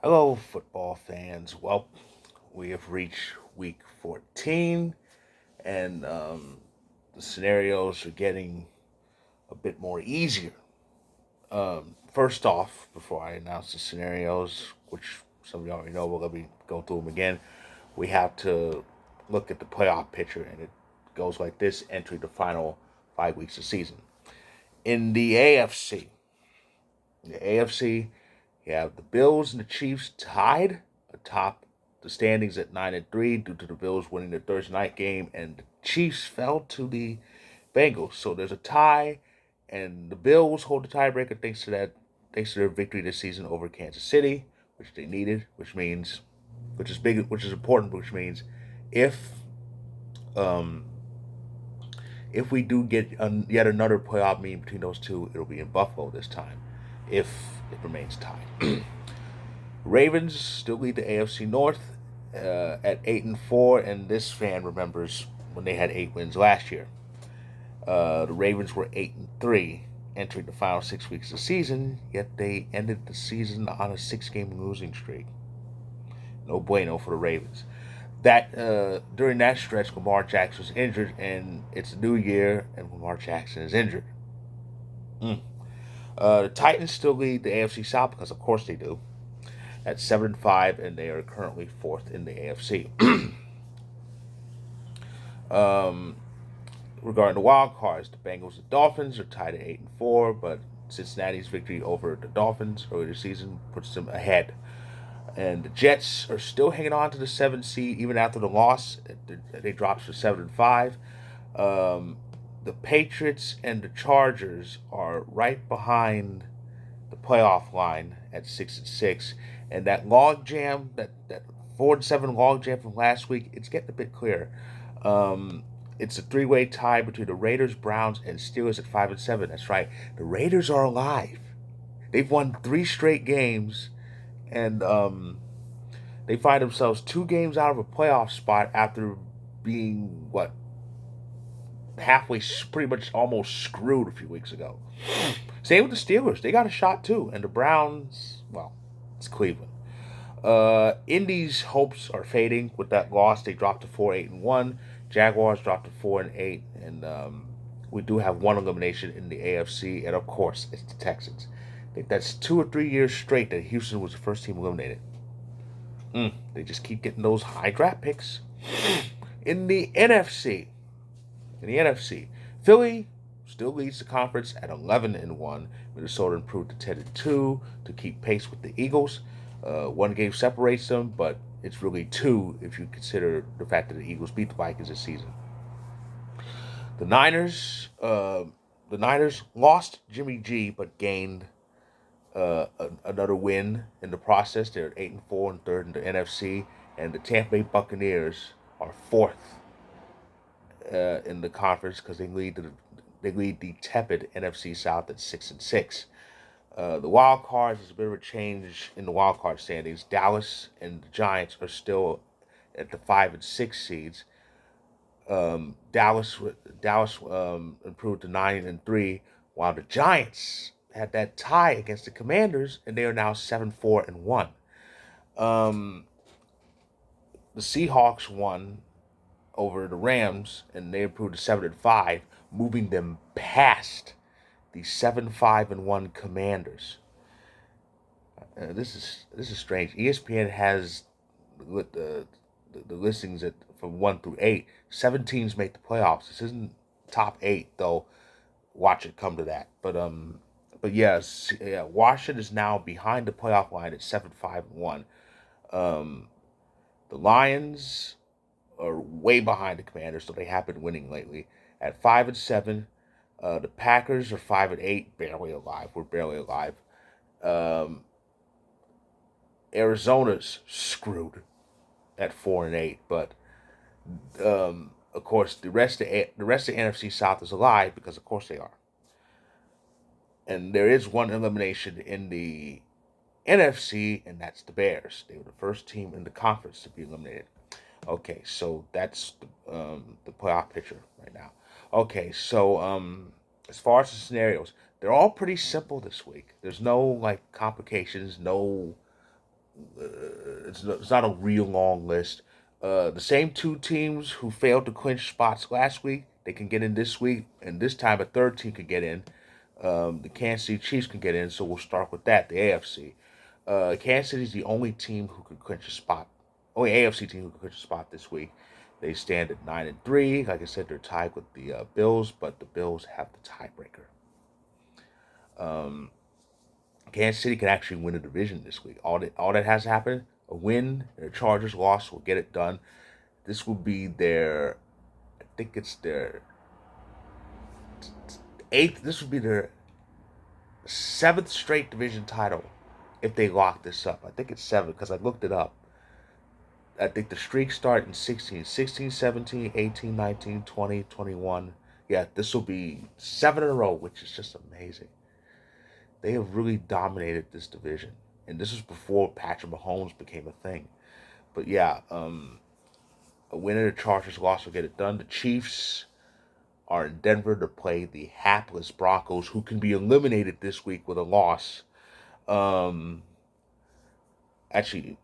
Hello, football fans. Well, we have reached week 14, and the scenarios are getting a bit more easier. First off, before I announce the scenarios, which some of you already know, but let me go through them again, we have to look at the playoff picture, and it goes like this entering the final 5 weeks of season. In the AFC, you have the Bills and the Chiefs tied atop the standings at 9-3 due to the Bills winning the Thursday night game, and the Chiefs fell to the Bengals. So there's a tie, and the Bills hold the tiebreaker thanks to their victory this season over Kansas City, which they needed, which is big, which is important, which means if um, if we do get yet another playoff meeting between those two, it'll be in Buffalo this time, if it remains tied. Ravens still lead the AFC North at 8-4, and this fan remembers when they had 8 wins last year. The Ravens were 8-3 entering the final 6 weeks of the season, yet they ended the season on a six-game losing streak. No bueno for the Ravens. That during that stretch, Lamar Jackson was injured, and it's a new year, and Lamar Jackson is injured. The Titans still lead the AFC South because, of course, they do at 7-5, and they are currently fourth in the AFC. um, Regarding the wild cards, the Bengals and Dolphins are tied at 8-4, but Cincinnati's victory over the Dolphins earlier this season puts them ahead. And the Jets are still hanging on to the 7th seed even after the loss. They dropped to 7-5. The Patriots and the Chargers are right behind the playoff line at 6-6, and that log jam, that 4-7 log jam from last week, it's getting a bit clearer. It's a three-way tie between the Raiders, Browns, and Steelers at 5-7. That's right, the Raiders are alive. They've won 3 straight games, and they find themselves 2 games out of a playoff spot after being halfway, pretty much almost screwed a few weeks ago. Same with the Steelers. They got a shot too. And the Browns, well, it's Cleveland. Indy's hopes are fading with that loss. They dropped to 4-8-1. Jaguars dropped to 4-8. And we do have one elimination in the AFC. And of course, it's the Texans. I think that's 2 or 3 years straight that Houston was the first team eliminated. They just keep getting those high draft picks. In the NFC, Philly still leads the conference at 11-1. Minnesota improved to 10-2 to keep pace with the Eagles. One game separates them, but it's really two if you consider the fact that the Eagles beat the Vikings this season. The Niners, lost Jimmy G, but gained another win in the process. They're at 8-4 and third in the NFC, and the Tampa Bay Buccaneers are fourth in the conference because they lead the tepid NFC South at 6-6. The wild cards is a bit of a change in the wild card standings. Dallas and the Giants are still at the 5 and 6 seeds. Dallas improved to 9-3, while the Giants had that tie against the Commanders, and they are now 7-4-1. The Seahawks won over the Rams, and they improved to 7-5, moving them past the 7-5-1 Commanders. This is strange. ESPN has the listings from 1 through 8. 7 teams make the playoffs. This isn't top 8 though. Watch it come to that. But yes, yeah, Washington is now behind the playoff line at 7-5-1. The Lions are way behind the Commanders, so they have been winning lately at 5-7. The Packers are 5-8, barely alive. We're barely alive. Arizona's screwed at 4-8, but of course the rest of the NFC South is alive because of course they are. And there is one elimination in the NFC, and that's the Bears. They were the first team in the conference to be eliminated. Okay, so that's the playoff picture right now. Okay, so as far as the scenarios, they're all pretty simple this week. There's no complications, no It's not a real long list. The same two teams who failed to clinch spots last week, they can get in this week, and this time a third team can get in. The Kansas City Chiefs can get in, so we'll start with that. The AFC. Kansas City is the only team who can clinch a spot. Only AFC team who can clinch a spot this week. They stand at 9-3. Like I said, they're tied with the Bills, but the Bills have the tiebreaker. Kansas City can actually win a division this week. All that has to happen: a win, and a Chargers loss will get it done. This will be their, I think it's their eighth. This would be their seventh straight division title if they lock this up. I think it's seven because I looked it up. I think the streak started in 16, 17, 18, 19, 20, 21. Yeah, this will be 7 in a row, which is just amazing. They have really dominated this division. And this was before Patrick Mahomes became a thing. But yeah, a win in the Chargers loss will get it done. The Chiefs are in Denver to play the hapless Broncos, who can be eliminated this week with a loss. Um, Actually,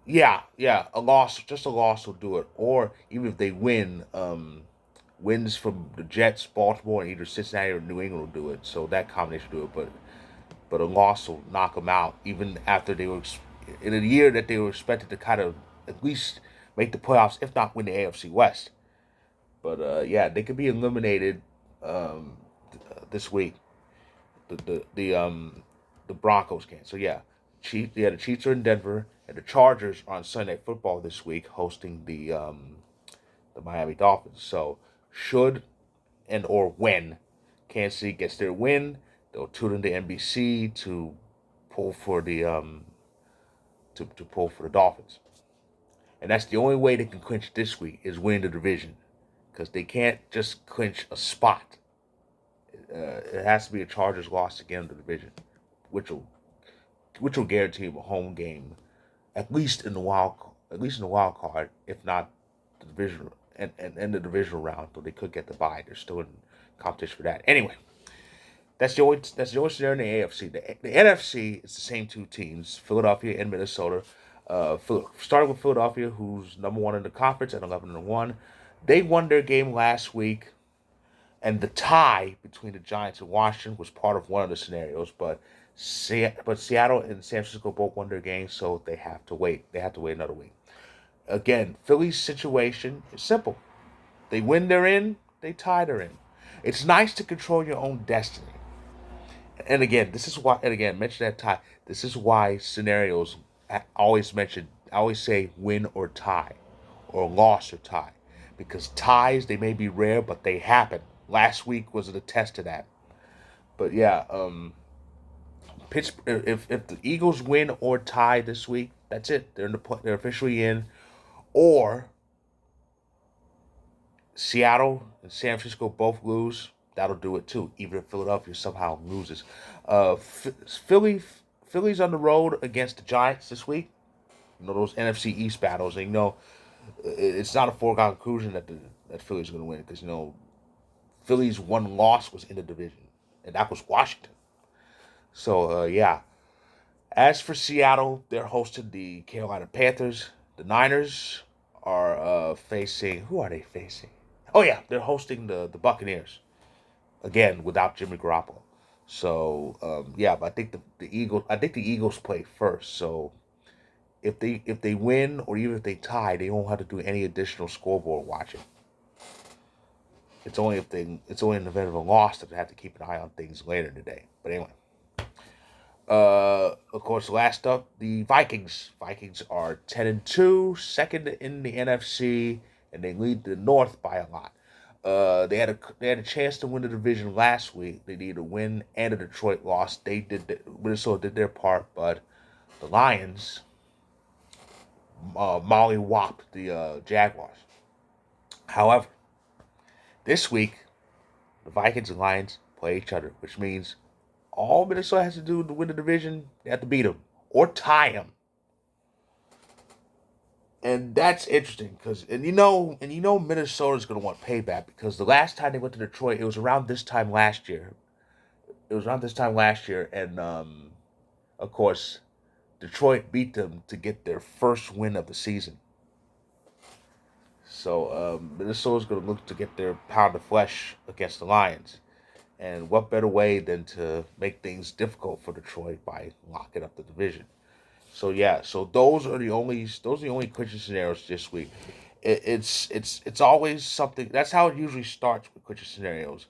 yeah, just a loss will do it. Or even if they win, wins from the Jets, Baltimore, and either Cincinnati or New England will do it. So that combination will do it. But a loss will knock them out, even after they were in a year that they were expected to kind of at least make the playoffs, if not win the AFC West. But yeah, they could be eliminated this week. The Broncos can. So yeah, the Chiefs are in Denver, and the Chargers are on Sunday Night Football this week, hosting the Miami Dolphins. So should and or when Kansas City gets their win, they'll tune into NBC to pull for the to pull for the Dolphins. And that's the only way they can clinch this week is win the division, because they can't just clinch a spot. It has to be a Chargers loss again in the division, which will guarantee them a home game, at least in the wild card, if not the division and the divisional round, though they could get the bye. They're still in competition for that. Anyway, that's the only scenario in the AFC. The NFC is the same two teams, Philadelphia and Minnesota. Starting with Philadelphia, who's number one in the conference at 11-1. They won their game last week, and the tie between the Giants and Washington was part of one of the scenarios. But Seattle and San Francisco both won their games, so they have to wait. They have to wait another week. Again, Philly's situation is simple. They win, they're in. They tie, they're in. It's nice to control your own destiny. And again, this is why. And again, mention that tie. This is why scenarios always mention. I always say win or tie, or loss or tie, because ties, they may be rare, but they happen. Last week was a test to that. But yeah, if the Eagles win or tie this week, that's it. They're officially in. Or Seattle and San Francisco both lose, that'll do it too. Even if Philadelphia somehow loses, Philly Philly's on the road against the Giants this week. You know those NFC East battles, and it's not a foregone conclusion that Philly's going to win, because Philly's one loss was in the division, and that was Washington. So yeah. As for Seattle, they're hosting the Carolina Panthers. The Niners are facing, who are they facing? Oh yeah, they're hosting the Buccaneers again without Jimmy Garoppolo. So yeah, but I think the Eagles play first. So if they win, or even if they tie, they won't have to do any additional scoreboard watching. It's only in the event of a loss that they have to keep an eye on things later today. But anyway. Of course, last up, the Vikings. Vikings are 10-2, second in the NFC, and they lead the North by a lot. They had a chance to win the division last week. They needed a win and a Detroit loss. Minnesota did their part, but the Lions molly-whopped the Jaguars. However, this week the Vikings and Lions play each other, which means all Minnesota has to do to win the division, they have to beat them or tie them. And that's interesting, because Minnesota's going to want payback, because the last time they went to Detroit, it was around this time last year. And of course, Detroit beat them to get their first win of the season. So Minnesota's going to look to get their pound of flesh against the Lions. And what better way than to make things difficult for Detroit by locking up the division? So yeah, so those are the only clinching scenarios this week. It's always something. That's how it usually starts with clinching scenarios.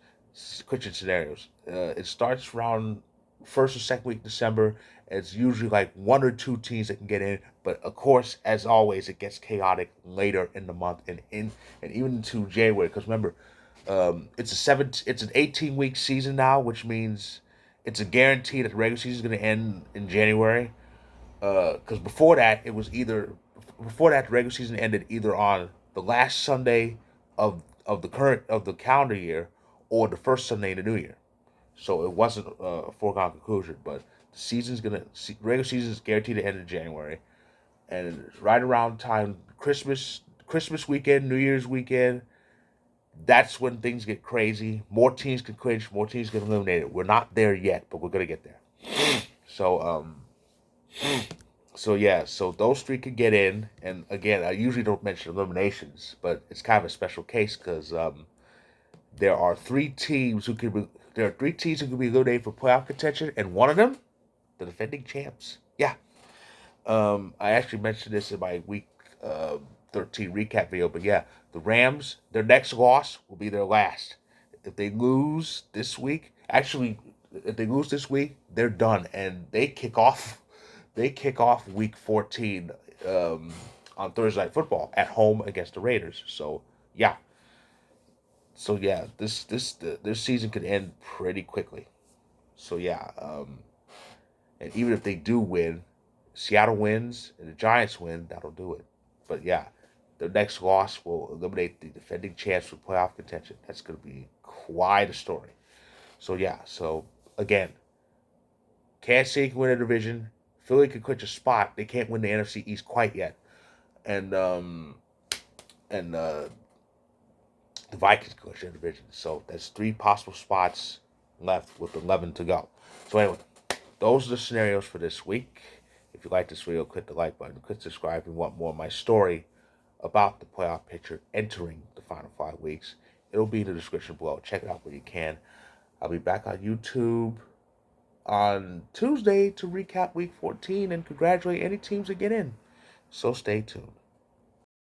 Clinching scenarios. It starts around first or second week December. It's usually like one or two teams that can get in, but of course, as always, it gets chaotic later in the month and even into January. Because remember, it's an 18-week season now, which means it's a guarantee that the regular season is going to end in January. Because before that the regular season ended either on the last Sunday of the calendar year or the first Sunday in the new year. So it wasn't a foregone conclusion, but regular season is guaranteed to end in January, and right around time Christmas weekend, New Year's weekend, that's when things get crazy. More teams can clinch, more teams get eliminated. We're not there yet, but we're gonna get there. So so those three could get in, and again, I usually don't mention eliminations, but it's kind of a special case because there are three teams who can be there are three teams who can be eliminated for playoff contention, and one of them, the defending champs. Yeah, I actually mentioned this in my week uh, 13 recap video, but yeah, the Rams, their next loss will be their last. If they lose this week, actually, if they lose this week, they're done, and they kick off week 14 on Thursday Night Football at home against the Raiders. Yeah, so this season could end pretty quickly. So yeah, and even if they do win, Seattle wins and the Giants win, that'll do it. But yeah, the next loss will eliminate the defending champs for playoff contention. That's going to be quite a story. So yeah, so again, Kansas City can win a division. Philly can clinch a spot. They can't win the NFC East quite yet, and the Vikings can clinch their division. So that's three possible spots left with 11 to go. So anyway, those are the scenarios for this week. If you like this video, click the like button, click subscribe if you want more of my story about the playoff picture entering the final 5 weeks. It'll be in the description below. Check it out when you can. I'll be back on YouTube on Tuesday to recap week 14 and congratulate any teams that get in. So stay tuned.